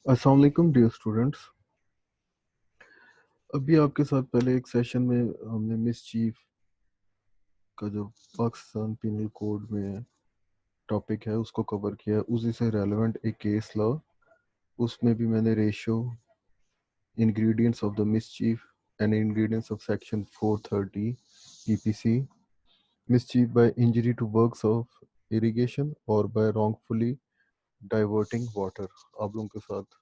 السلام علیکم dear students. ابھی آپ کے ساتھ پہلے ایک سیشن میں ہم نے مس چیف کا جو پاکستان پینل کوڈ میں ٹاپک ہے اس کو کور کیا ہے. اسی سے ریلیونٹ ایک کیس لا، اس میں بھی میں نے ratio ingredients of the mischief and ingredients of section 430 P P C mischief by injury to works of irrigation اور by wrongfully diverting water آپ لوگوں کے ساتھ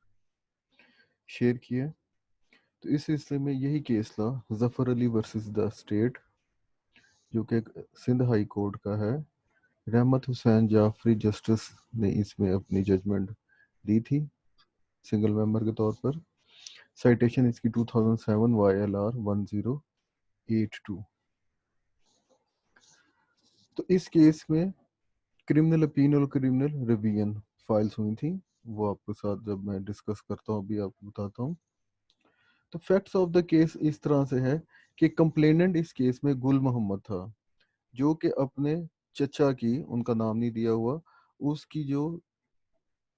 شیئر کیا. تو اس سلسلے میں یہی case law Zafar Ali versus the state جو کہ سندھ ہائی کورٹ کا ہے. رحمت حسین جعفری جسٹس نے اس میں اپنی ججمنٹ دی تھی سنگل ممبر کے طور پر. سائٹیشن اس کی 2007 YLR 1082. تو اس کیس میں کرمنل اپیل اور کرمنل ریویژن فائلز ہوئی تھیں، وہ آپ کے ساتھ جب میں ڈسکس کرتا ہوں ابھی آپ کو بتاتا ہوں. تو فیکٹس آف دا کیس اس طرح سے ہے کہ کمپلیننٹ اس کیس میں گل محمد تھا جو کہ اپنے چچا کی، ان کا نام نہیں دیا ہوا، اس کی جو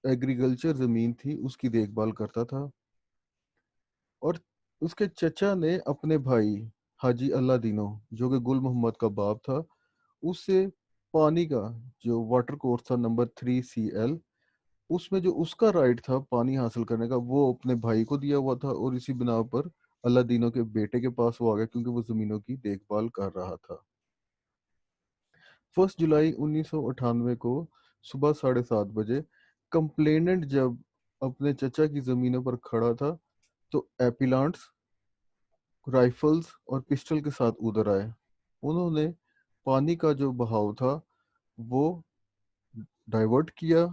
ایگریکلچر زمین تھی اس کی دیکھ بھال کرتا تھا. اور اس کے چچا نے اپنے بھائی حاجی اللہ دینو جو کہ گل محمد کا باپ تھا، اس سے پانی کا جو واٹر کورس تھا نمبر 3CL، اس میں جو اس کا رائٹ تھا پانی حاصل کرنے کا وہ اپنے بھائی کو دیا ہوا تھا، اور اسی بنا پر اللہ دینو کے بیٹے کے پاس وہ آ گیا کیونکہ وہ زمینوں کی دیکھ بھال کر رہا تھا. 1 جولائی 1998 کو صبح 7:30 بجے کمپلیننٹ جب اپنے چچا کی زمینوں پر کھڑا تھا تو ایپیلانٹس رائفلز اور پسٹل کے ساتھ ادھر آئے. انہوں نے پانی کا جو بہاؤ تھا وہ ڈائیورٹ کیا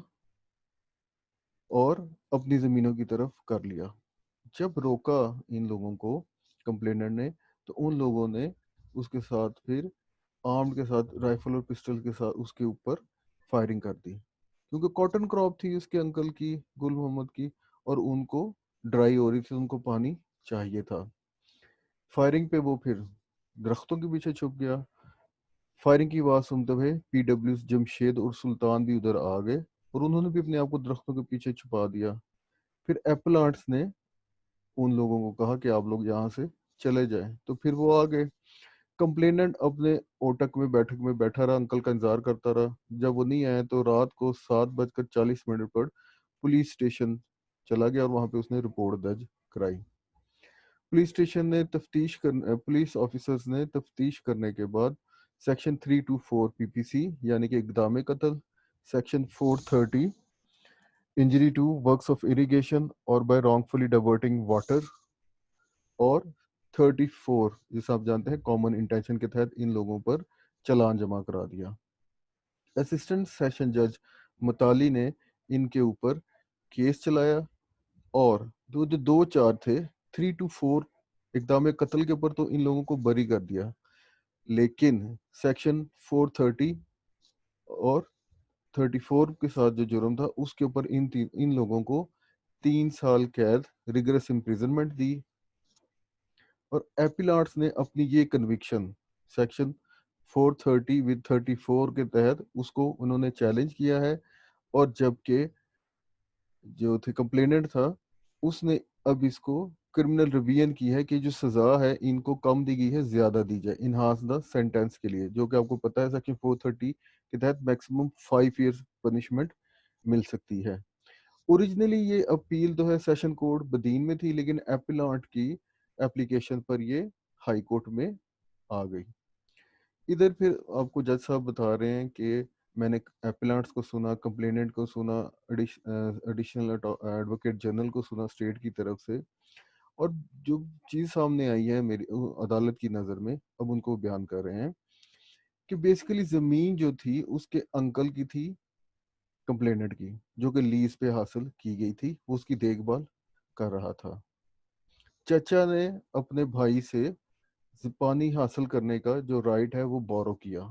اور اپنی زمینوں کی طرف کر لیا. جب روکا ان لوگوں کو کمپلیننٹ نے تو ان لوگوں نے اس کے ساتھ پھر آرم کے ساتھ رائفل اور پسٹل کے ساتھ اس کے اوپر فائرنگ کر دی کیونکہ کاٹن کراپ تھی اس کے انکل کی، گل محمد کی، اور ان کو ڈرائی ہو رہی تھی، ان کو پانی چاہیے تھا. فائرنگ پہ وہ پھر درختوں کے پیچھے چھپ گیا. فائرنگ کی آواز سنتے ہوئے PWs جمشید اور سلطان بھی ادھر آ گئے اور انہوں نے بھی اپنے آپ کو درختوں کے پیچھے چھپا دیا. پھر ایپلانٹس نے ان لوگوں کو کہا کہ آپ لوگ یہاں سے چلے جائیں، تو پھر وہ آ گئے. کمپلیننٹ اپنے اوٹک میں بیٹھک میں بیٹھا رہا، انکل کا انتظار کرتا رہا. جب وہ نہیں آئے تو رات کو 7:40 پر پولیس اسٹیشن چلا گیا اور وہاں پہ اس نے رپورٹ درج کرائی. پولیس اسٹیشن نے پولیس آفیسرز نے تفتیش کرنے کے بعد سیکشن 324 PPC یعنی کہ اقدام قتل، section 430 injury to works of irrigation اور by wrongfully diverting water, اور 34 جسے آپ جانتے ہیں کامن انٹینشن کے تحت ان لوگوں پر چلان جمع کرا دیا. اسسٹنٹ سیشن جج متالی نے ان کے اوپر کیس چلایا اور دو چار تھے 3 to 4 اقدام قتل کے اوپر تو ان لوگوں کو بری کر دیا، لیکن سیکشن 430 اور 34 کے ساتھ جو جرم تھا اس کے اوپر ان لوگوں کو 3 سال قید ریگرس امپریزنمنٹ دی. اور ایپیلانٹس نے اپنی یہ کنوکشن سیکشن 430 with 34 کے تحت اس کو انہوں نے چیلنج کیا ہے، اور جبکہ جو تھے کمپلیننٹ تھا اس نے اب اس کو کرمنل ریویژن کی ہے کہ جو سزا ہے ان کو کم دی گئی ہے، زیادہ دی جائے انہانس دا سینٹینس کے لیے، جو کہ آپ کو پتہ ہے سیکشن 430 کے تحت میکسیمم 5 ایئرس پنشمنٹ مل سکتی ہے. اوریجنلی یہ اپیل تو ہے سیشن کورٹ بدین میں تھی، لیکن ایپیلانٹ کی اپلیکیشن پر یہ ہائی کورٹ میں آ گئی. ادھر پھر آپ کو جج صاحب بتا رہے ہیں کہ میں نے ایپیلانٹس کو سنا، کمپلیننٹ کو سنا، ایڈیشنل ایڈوکیٹ جنرل کو سنا اسٹیٹ کی طرف سے، اور جو چیز سامنے آئی ہے میری عدالت کی نظر میں اب ان کو بیان کر رہے ہیں کہ بیسیکلی زمین جو تھی اس کے انکل کی تھی کمپلیننٹ کی، جو کہ لیز پہ حاصل کی گئی تھی، وہ اس کی دیکھ بھال کر رہا تھا. چچا نے اپنے بھائی سے پانی حاصل کرنے کا جو رائٹ ہے وہ بورو کیا.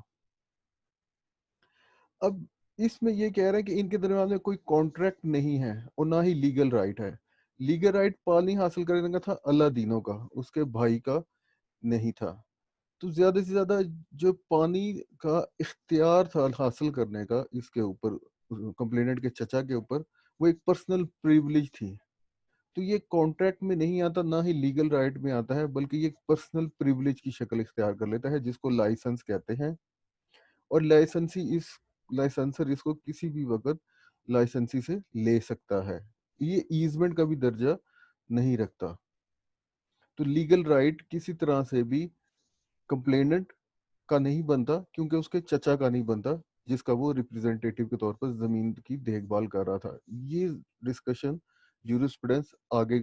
اب اس میں یہ کہہ رہے ہیں کہ ان کے درمیان میں کوئی کانٹریکٹ نہیں ہے اور نہ ہی لیگل رائٹ ہے. لیگل رائٹ پانی حاصل کرنے کا تھا اللہ دینوں کا، اس کے بھائی کا نہیں تھا. تو زیادہ سے زیادہ جو پانی کا اختیار تھا حاصل کرنے کا اس کے اوپر کمپلیننٹ کے چچا کے اوپر، وہ ایک پرسنل پریولیج تھی. تو یہ کانٹریکٹ میں نہیں آتا، نہ ہی لیگل رائٹ میں آتا ہے، بلکہ یہ پرسنل پریولیج کی شکل اختیار کر لیتا ہے، جس کو لائسنس کہتے ہیں. اور لائسنسر اس کو کسی بھی وقت لائسنسی سے لے سکتا ہے. یہ ایزمنٹ کا بھی درجہ نہیں رکھتا. تو لیگل رائٹ کسی طرح سے بھی کمپلیننٹ کا نہیں بنتا، کیونکہ اس کے چچا کا نہیں بنتا، جس کا وہ ریپرزینٹیٹیو کے طور پر زمین کی دیکھ بھال کر رہا تھا. یہ ڈسکشن جورسپروڈنس آگے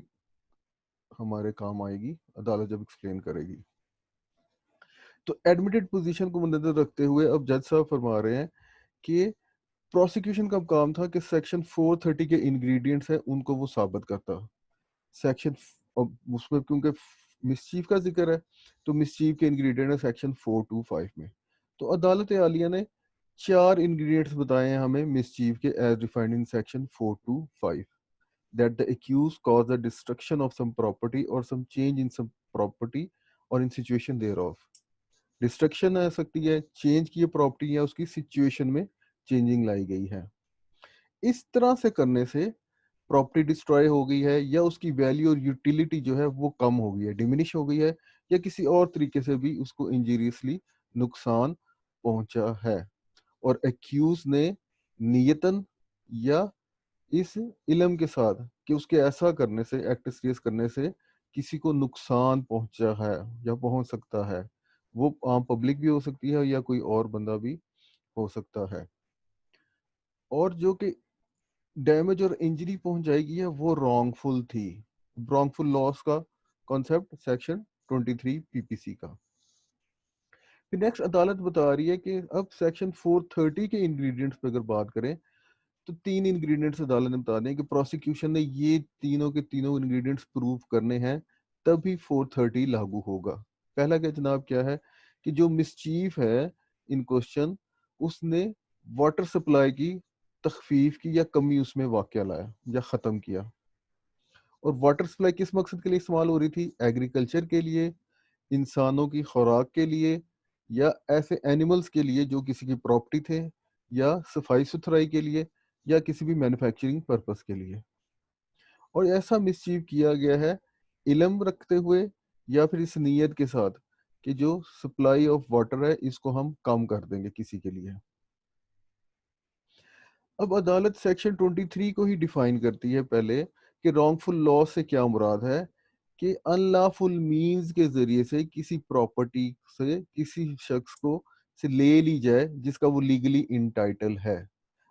ہمارے کام آئے گی، عدالت جب ایکسپلین کرے گی. تو ایڈمیٹڈ پوزیشن کو مدنظر رکھتے ہوئے اب جج صاحب فرما رہے ہیں کہ پروسیکیوشن کا کام تھا کہ سیکشن 430 کے انگریڈینٹس ہیں ان کو وہ ثابت کرتا. سیکشن اس میں کیونکہ مسچیف کا ذکر ہے تو مسچیف کے انگریڈینٹ ہے سیکشن 425 میں. تو عدالت عالیہ نے 4 انگریڈینٹس بتائے ہیں ہمیں مسچیف کے as defined in section 425. that the accused cause the destruction of some property or some change in some property or in situation thereof. Destruction آ سکتی ہے، چینج کی پراپرٹی یا اس کی سچویشن میں چینجنگ لائی گئی ہے. اس طرح سے کرنے سے پراپرٹی ڈسٹروائے ہو گئی ہے، یا اس کی ویلیو اور یوٹیلیٹی جو ہے وہ کم ہو گئی ہے، ڈیمینش ہو گئی ہے، یا کسی اور طریقے سے بھی اس کو انجریسلی نقصان پہنچا ہے. اور ایکیوز نے نیتن یا اس علم کے ساتھ کہ اس کے ایسا کرنے سے، ایکٹ سیریس کرنے سے کسی کو نقصان پہنچا ہے یا پہنچ سکتا ہے، وہ عام پبلک بھی ہو سکتی ہے یا کوئی اور بندہ بھی ہو سکتا ہے. اور جو کہ ڈیمیج اور انجری پہنچ جائے گی ہے وہ رانگ فل تھی. رانگ فل لاس کا کانسیپٹ سیکشن 23 پی پی سی کا. پھر نیکسٹ عدالت بتا رہی ہے کہ اب سیکشن 430 کے انگریڈینٹس پہ اگر بات کریں تو 3 انگریڈینٹس عدالت نے بتا دیں کہ پروسیکیوشن نے یہ تینوں کے تینوں انگریڈینٹس پروو کرنے ہیں تبھی 430 لاگو ہوگا. پہلا کہ جناب کیا ہے کہ جو مسچیف ہے ان کوشچن، اس نے واٹر سپلائی کی تخفیف کی یا کمی اس میں واقعہ لایا یا ختم کیا. اور واٹر سپلائی کس مقصد کے لیے استعمال ہو رہی تھی؟ ایگریکلچر کے لیے، انسانوں کی خوراک کے لیے، یا ایسے اینیملز کے لیے جو کسی کی پراپرٹی تھے، یا صفائی ستھرائی کے لیے، یا کسی بھی مینوفیکچرنگ پرپس کے لیے. اور ایسا مسچیو کیا گیا ہے علم رکھتے ہوئے یا پھر اس نیت کے ساتھ کہ جو سپلائی آف واٹر ہے اس کو ہم کم کر دیں گے کسی کے لیے. اب عدالت سیکشن 23 کو ہی ڈیفائن کرتی ہے پہلے کہ رانگ فل لاس سے کیا مراد ہے، کہ ان لافل مینز کے ذریعے سے کسی پراپرٹی سے کسی شخص کو سے لے لی جائے جس کا وہ لیگلی انٹائٹل ہے.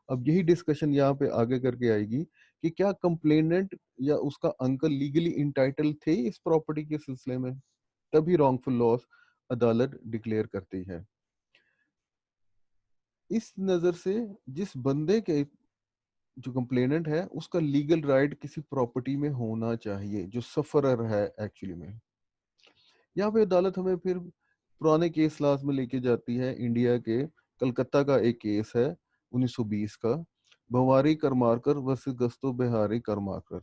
اب یہی ڈسکشن یہاں پہ آگے کر کے آئے گی کہ کیا کمپلیننٹ یا اس کا انکل لیگلی انٹائٹل تھے اس پراپرٹی کے سلسلے میں، تبھی رانگ فل لاس عدالت ڈکلیئر کرتی ہے. اس نظر سے جس بندے کے جو کمپلیننٹ ہے اس کا لیگل رائٹ کسی پراپرٹی میں ہونا چاہیے جو سفرر ہے ایکچولی میں. یہاں پہ عدالت ہمیں پھر پرانے کیس لاز میں لے کے جاتی ہے. انڈیا کے کلکتہ کا ایک کیس ہے 1920 کا، بھواری کرمارکر ورسز گستو بہاری کرمارکر.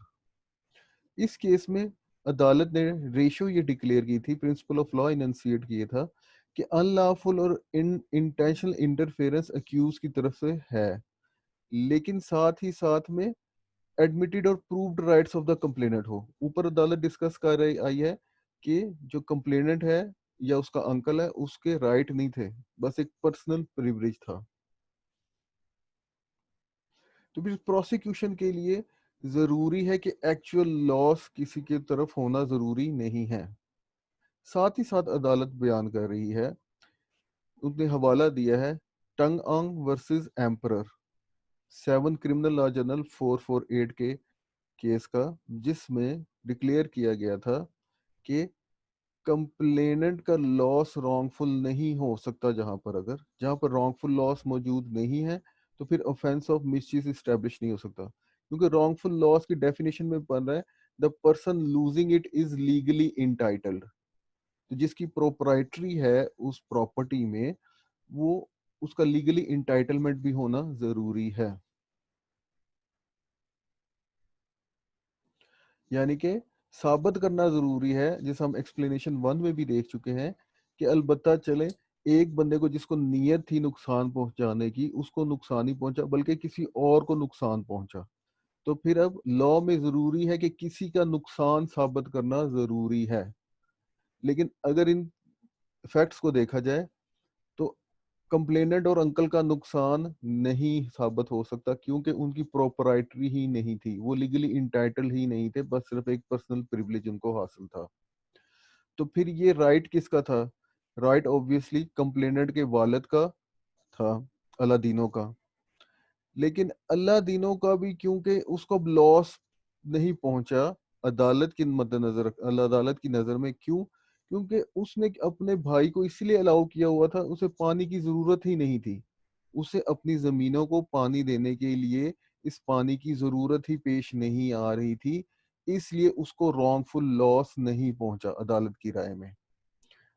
اس کیس میں عدالت نے ریشو یہ ڈکلیئر کی تھی، پرنسپل آف لا اننسیٹ کیا تھا کہ ان لافل اور انٹینشنل انٹرفیئرنس اکیوز کی طرف سے ہے، لیکن ساتھ ہی ساتھ میں ایڈمیٹڈ اور proved rights of the complainant ہو. اوپر عدالت ڈسکس کر رہی آئی ہے کہ جو کمپلیننٹ ہے یا اس کا انکل ہے اس کے رائٹ نہیں تھے، بس ایک پرسنل پریویلیج تھا. تو پھر پروسیکیوشن کے لیے ضروری ہے کہ ایکچوئل لاس کسی کی طرف ہونا ضروری نہیں ہے. ساتھ ہی ساتھ عدالت بیان کر رہی ہے، اس نے حوالہ دیا ہے Tin Aung versus Emperor 7 criminal law journal 448 کے کیس کا، جس میں ڈکلیئر کیا گیا تھا کہ کمپلیننٹ کا لاس رانگ فل نہیں ہو سکتا. جہاں پر رانگ فل لاس موجود نہیں ہے تو پھر offense of mischief اسٹیبلش نہیں ہو سکتا، کیونکہ رانگ فل لاس کی ڈیفینیشن میں بن رہا ہے the person losing it is legally entitled. تو جس کی پروپرائٹری ہے اس پراپرٹی میں، وہ اس کا لیگلی انٹائٹلمنٹ بھی ہونا ضروری ہے. یعنی کہ ثابت کرنا ضروری ہے، جیسے ہم ایکسپلینیشن 1 میں بھی دیکھ چکے ہیں کہ البتہ چلے ایک بندے کو جس کو نیت تھی نقصان پہنچانے کی، اس کو نقصان نہیں پہنچا بلکہ کسی اور کو نقصان پہنچا. تو پھر اب لا میں ضروری ہے کہ کسی کا نقصان ثابت کرنا ضروری ہے، لیکن اگر ان فیکٹس کو دیکھا جائے تو کمپلیننٹ اور انکل کا نقصان نہیں ثابت ہو سکتا، کیونکہ ان کی پروپرائٹری ہی نہیں تھی، وہ لیگلی انٹائٹل ہی نہیں تھے، بس صرف ایک پرسنل پریویلیج ان کو حاصل تھا. تو پھر یہ رائٹ کس کا تھا؟ رائٹ آبویسلی کمپلیننٹ کے والد کا تھا، اللہ دینوں کا. لیکن اللہ دینوں کا بھی کیونکہ اس کو لاس نہیں پہنچا عدالت کی مد نظر، اللہ عدالت کی نظر میں، کیوں؟ کیونکہ اس نے اپنے بھائی کو اس لیے الاؤ کیا ہوا تھا، اسے پانی کی ضرورت ہی نہیں تھی، اسے اپنی زمینوں کو پانی دینے کے لیے اس پانی کی ضرورت ہی پیش نہیں آ رہی تھی، اس لیے اس کو رانگ فل لاس نہیں پہنچا عدالت کی رائے میں.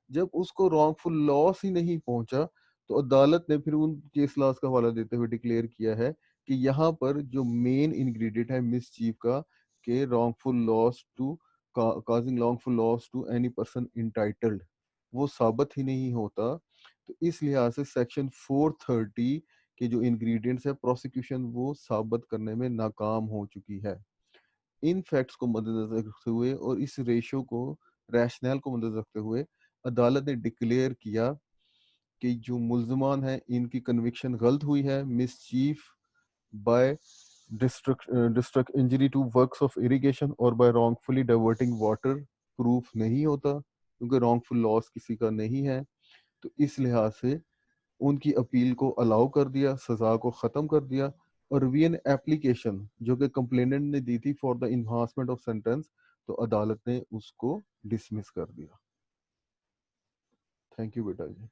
جب اس کو رانگ فل لاس ہی نہیں پہنچا تو عدالت نے پھر ان کیس لاس کا حوالہ دیتے ہوئے ڈکلیئر کیا ہے کہ یہاں پر جو مین انگریڈینٹ ہے مس چیف کا، کہ wrongful loss to causing wrongful loss to any person entitled, وہ ثابت ہی نہیں ہوتا. تو اس لحاظ سے سیکشن 430 کے جو انگریڈینٹس ہے پروسیکیوشن وہ ثابت کرنے میں ناکام ہو چکی ہے. ان فیکٹس کو مد نظر رکھتے ہوئے اور اس ریشو کو، ریشنل کو مد نظر رکھتے ہوئے عدالت نے ڈکلیئر کیا کہ جو ملزمان ہیں ان کی کنوکشن غلط ہوئی ہے. Mischief by district injury to works of irrigation اور by wrongfully diverting water proof نہیں ہوتا، کیونکہ رانگ فل لاس کسی کا نہیں ہے. تو اس لحاظ سے ان کی اپیل کو الاؤ کر دیا، سزا کو ختم کر دیا، اور ریوین ایپلیکیشن جو کہ کمپلیننٹ نے دی تھی for the enhancement of sentence, تو عدالت نے اس کو ڈسمس کر دیا. تھینک یو بیٹا جی.